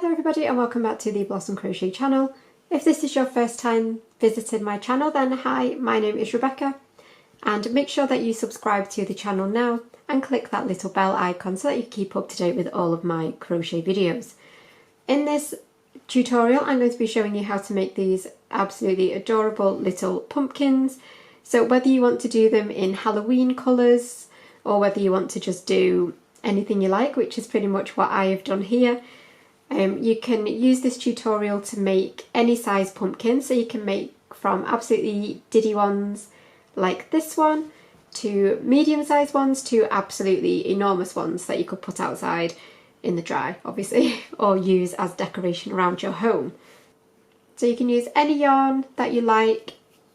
there everybody, and welcome back to the Blossom Crochet channel. If this is your first time visiting my channel, then hi, my name is Rebecca, and make sure that you subscribe to the channel now and click that little bell icon so that you keep up to date with all of my crochet videos. In this tutorial I'm going to be showing you how to make these absolutely adorable little pumpkins. So whether you want to do them in Halloween colours or whether you want to just do anything you like, which is pretty much what I have done here, you can use this tutorial to make any size pumpkin. So you can make from absolutely diddy ones like this one to medium sized ones to absolutely enormous ones that you could put outside in the dry, obviously, or use as decoration around your home. So you can use any yarn that you like,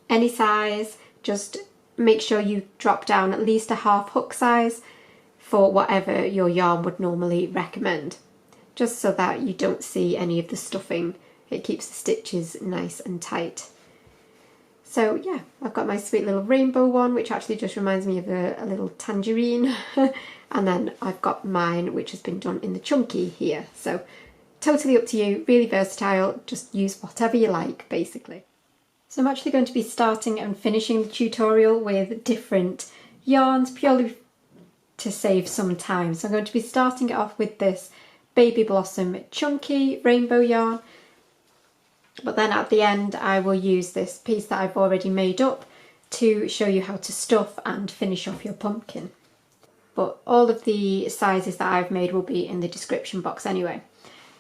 any size. Just make sure you drop down at least a half hook size for whatever your yarn would normally recommend, just so that you don't see any of the stuffing. It keeps the stitches nice and tight. So yeah, I've got my sweet little rainbow one, which actually just reminds me of a little tangerine. And then I've got mine, which has been done in the chunky here. So totally up to you, really versatile, just use whatever you like basically. So I'm actually going to be starting and finishing the tutorial with different yarns purely to save some time. So I'm going to be starting it off with this Baby Blossom Chunky rainbow yarn, but then at the end I will use this piece that I've already made up to show you how to stuff and finish off your pumpkin. But all of the sizes that I've made will be in the description box anyway.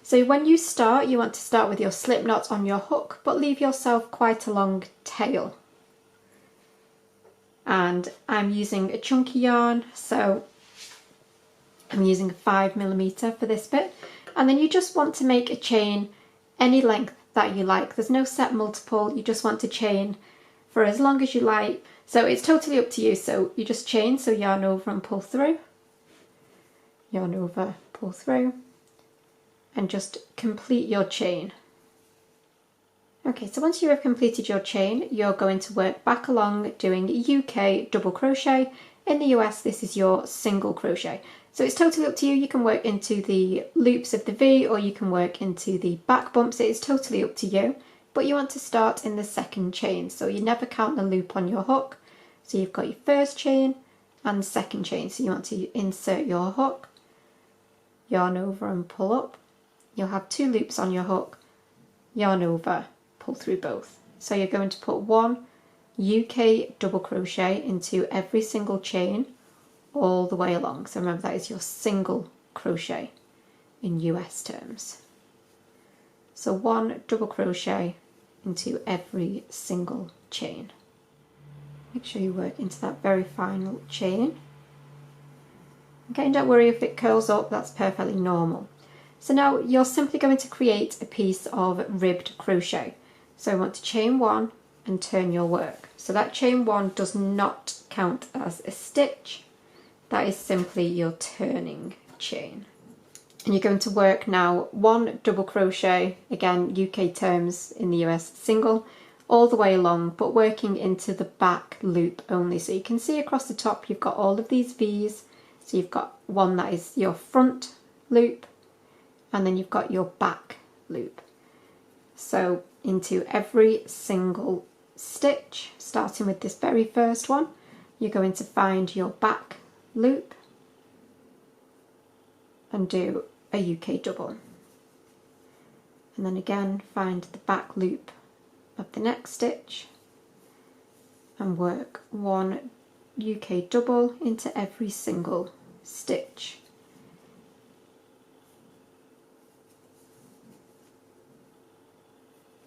So when you start, you want to start with your slip knot on your hook, but leave yourself quite a long tail. And I'm using a chunky yarn, so I'm using a 5mm for this bit. And then you just want to make a chain any length that you like. There's no set multiple, you just want to chain for as long as you like. So it's totally up to you. So you just chain, so yarn over and pull through, yarn over, pull through, and just complete your chain. Okay, so once you have completed your chain, you're going to work back along doing UK double crochet. In the US, this is your single crochet. So it's totally up to you. You can work into the loops of the V or you can work into the back bumps. It is totally up to you. But you want to start in the second chain. So you never count the loop on your hook. So you've got your first chain and second chain. So you want to insert your hook, yarn over and pull up. You'll have 2 loops on your hook, yarn over, pull through both. So you're going to put 1 UK double crochet into every single chain all the way along. So remember, that is your single crochet in US terms. So 1 double crochet into every single chain. Make sure you work into that very final chain. Okay, and don't worry if it curls up, that's perfectly normal. So now you're simply going to create a piece of ribbed crochet. So you want to chain 1 and turn your work. So that chain 1 does not count as a stitch. That is simply your turning chain. And you're going to work now 1 double crochet, again UK terms, in the US single, all the way along, but working into the back loop only. So you can see across the top you've got all of these V's. So you've got one that is your front loop, and then you've got your back loop. So into every single stitch, starting with this very first one, you're going to find your back loop and do a UK double. And then again find the back loop of the next stitch and work 1 UK double into every single stitch.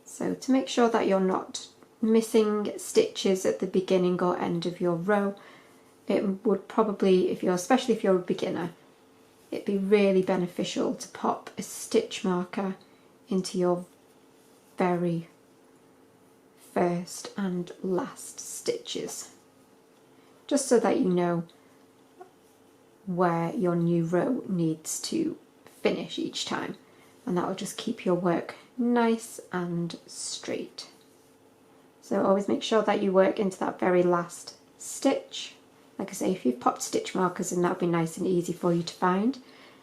So to make sure that you're not missing stitches at the beginning or end of your row, it would probably, especially if you're a beginner, it'd be really beneficial to pop a stitch marker into your very first and last stitches, just so that you know where your new row needs to finish each time, and that will just keep your work nice and straight. So always make sure that you work into that very last stitch. Like I say, if you've popped stitch markers, then that'll be nice and easy for you to find.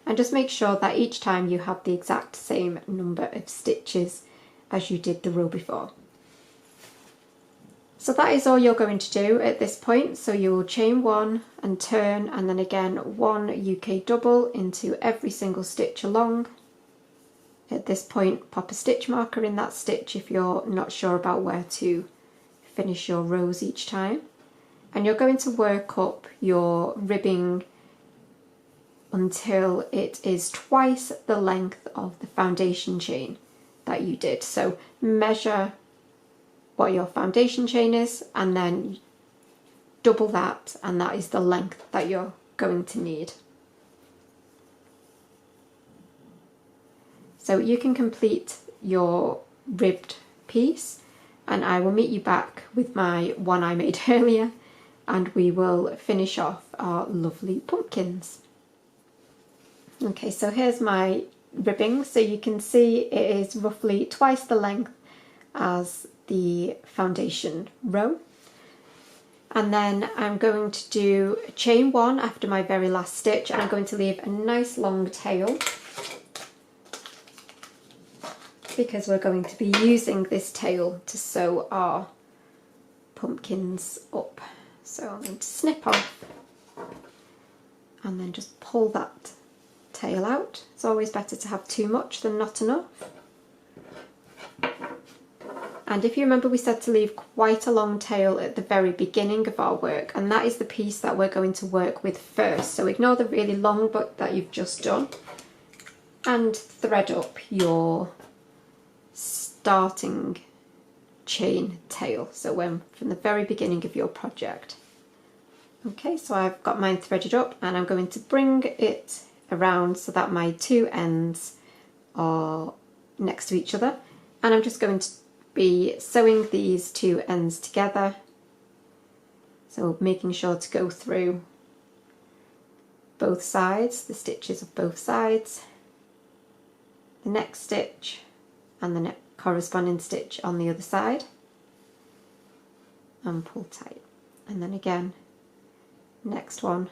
and just make sure that each time you have the exact same number of stitches as you did the row before. So that is all you're going to do at this point. So you will chain 1 and turn, and then again 1 UK double into every single stitch along. At this point, pop a stitch marker in that stitch if you're not sure about where to finish your rows each time. And you're going to work up your ribbing until it is twice the length of the foundation chain that you did. So measure what your foundation chain is and then double that, and that is the length that you're going to need. So you can complete your ribbed piece, and I will meet you back with my one I made earlier, and we will finish off our lovely pumpkins. Okay, so here's my ribbing. So you can see it is roughly twice the length as the foundation row. And then I'm going to do chain 1 after my very last stitch, and I'm going to leave a nice long tail because we're going to be using this tail to sew our pumpkins up. So I'm going to snip off and then just pull that tail out. It's always better to have too much than not enough. And if you remember, we said to leave quite a long tail at the very beginning of our work, and that is the piece that we're going to work with first. So ignore the really long bit that you've just done and thread up your starting chain tail. So when from the very beginning of your project. Okay, so I've got mine threaded up, and I'm going to bring it around so that my two ends are next to each other, and I'm just going to be sewing these two ends together, so making sure to go through both sides, the stitches of both sides, the next stitch and the corresponding stitch on the other side, and pull tight, and then again next one,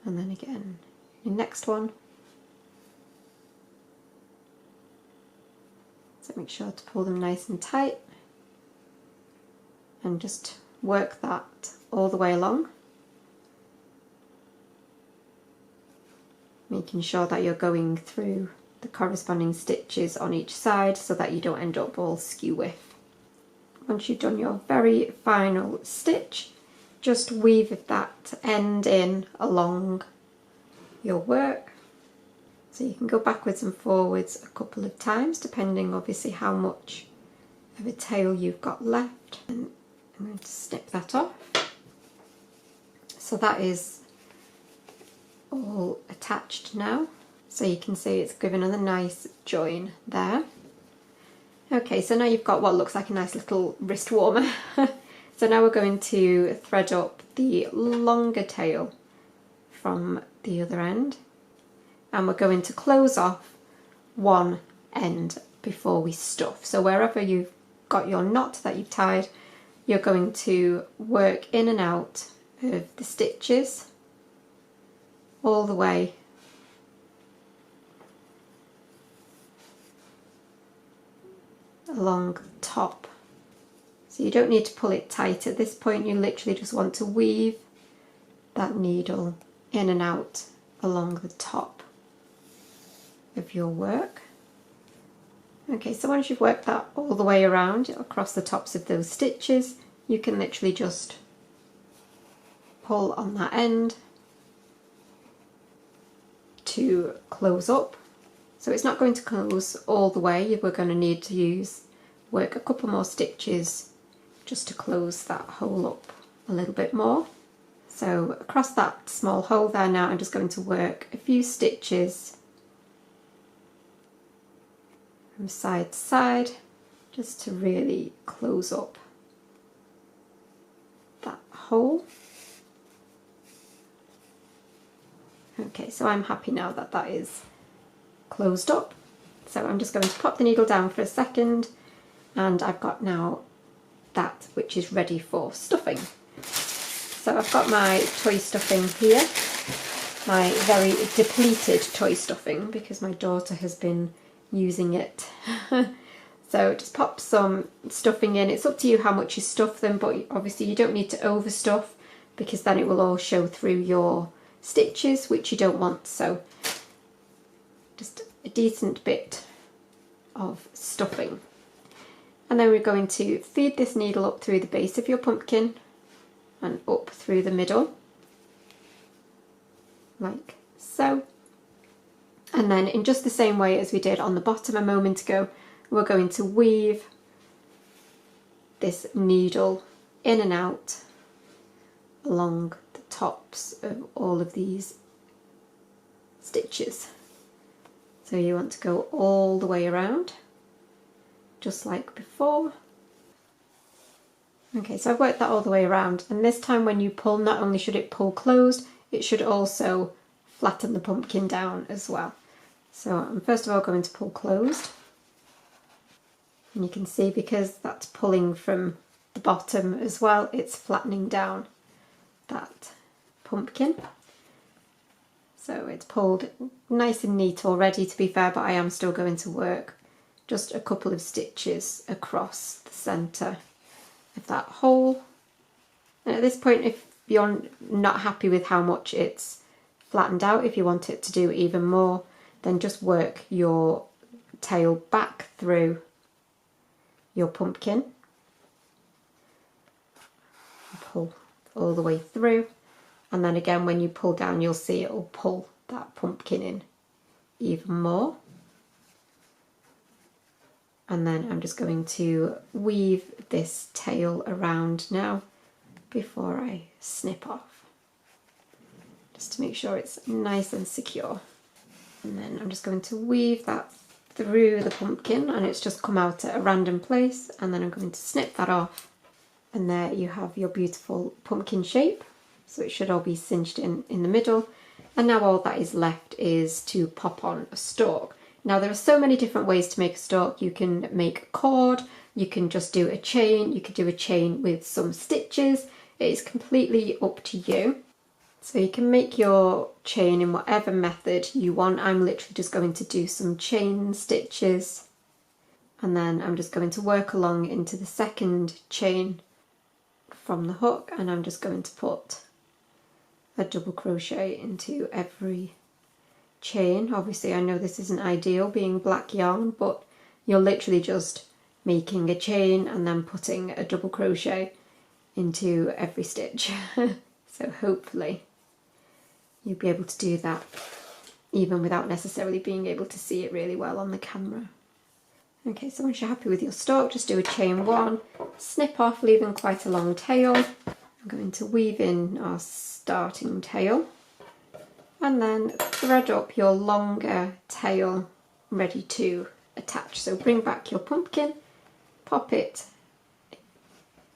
and then again the next one. So make sure to pull them nice and tight and just work that all the way along, making sure that you're going through the corresponding stitches on each side so that you don't end up all skew width. Once you've done your very final stitch, just weave that end in along your work. So you can go backwards and forwards a couple of times, depending obviously how much of a tail you've got left. And I'm going to snip that off. So that is all attached now. So you can see it's given a nice join there. Okay, so now you've got what looks like a nice little wrist warmer. So now we're going to thread up the longer tail from the other end, and we're going to close off one end before we stuff. So wherever you've got your knot that you've tied, you're going to work in and out of the stitches all the way along the top. So you don't need to pull it tight at this point, you literally just want to weave that needle in and out along the top of your work. Okay, so once you've worked that all the way around across the tops of those stitches, you can literally just pull on that end to close up. So it's not going to close all the way, we're going to need to work a couple more stitches just to close that hole up a little bit more. So across that small hole there now, I'm just going to work a few stitches from side to side just to really close up that hole. Okay, so I'm happy now that that is closed up. So I'm just going to pop the needle down for a second, and I've got now that which is ready for stuffing. So I've got my toy stuffing here, my very depleted toy stuffing because my daughter has been using it. So just pop some stuffing in. It's up to you how much you stuff them, but obviously you don't need to overstuff because then it will all show through your stitches, which you don't want. So just a decent bit of stuffing. And then we're going to feed this needle up through the base of your pumpkin and up through the middle, like so. And then in just the same way as we did on the bottom a moment ago, we're going to weave this needle in and out along the tops of all of these stitches. So you want to go all the way around, just like before. Okay, so I've worked that all the way around, and this time when you pull, not only should it pull closed, it should also flatten the pumpkin down as well. So I'm first of all going to pull closed, and you can see because that's pulling from the bottom as well, it's flattening down that pumpkin. So it's pulled nice and neat already, to be fair, but I am still going to work just a couple of stitches across the centre of that hole. And at this point, if you're not happy with how much it's flattened out, if you want it to do even more, then just work your tail back through your pumpkin, pull all the way through, and then again when you pull down you'll see it will pull that pumpkin in even more. And then I'm just going to weave this tail around now before I snip off, just to make sure it's nice and secure. And then I'm just going to weave that through the pumpkin, and it's just come out at a random place, and then I'm going to snip that off, and there you have your beautiful pumpkin shape. So it should all be cinched in the middle, and now all that is left is to pop on a stalk. Now there are so many different ways to make a stalk. You can make a cord, you can just do a chain, you could do a chain with some stitches. It is completely up to you. So you can make your chain in whatever method you want. I'm literally just going to do some chain stitches, and then I'm just going to work along into the second chain from the hook, and I'm just going to put a double crochet into every chain. Obviously I know this isn't ideal being black yarn, but you're literally just making a chain and then putting a double crochet into every stitch. So hopefully you'll be able to do that even without necessarily being able to see it really well on the camera. Okay, so once you're happy with your stalk, just do a chain one, snip off, leaving quite a long tail. I'm going to weave in our starting tail, and then thread up your longer tail ready to attach. So bring back your pumpkin, pop it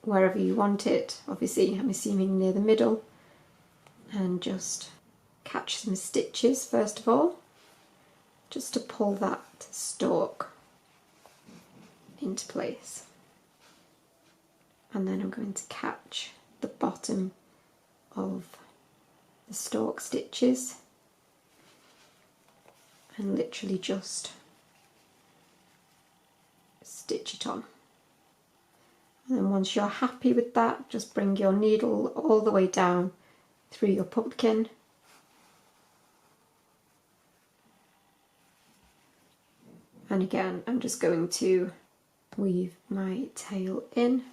wherever you want it, obviously I'm assuming near the middle, and just catch some stitches first of all, just to pull that stalk into place. And then I'm going to catch the bottom of the stalk stitches and literally just stitch it on. And then once you're happy with that, just bring your needle all the way down through your pumpkin, and again I'm just going to weave my tail in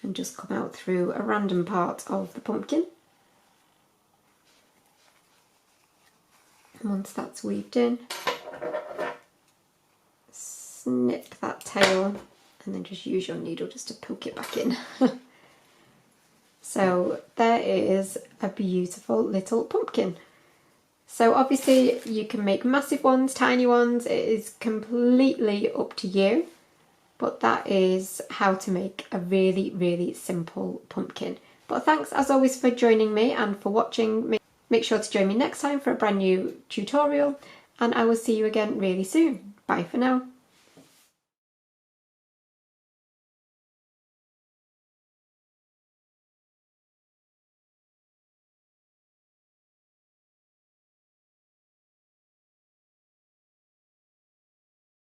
and just come out through a random part of the pumpkin. And once that's weaved in, snip that tail and then just use your needle just to poke it back in. So there is a beautiful little pumpkin. So obviously you can make massive ones, tiny ones, it is completely up to you. But that is how to make a really, really simple pumpkin. But thanks as always for joining me and for watching. Make sure to join me next time for a brand new tutorial, and I will see you again really soon. Bye for now.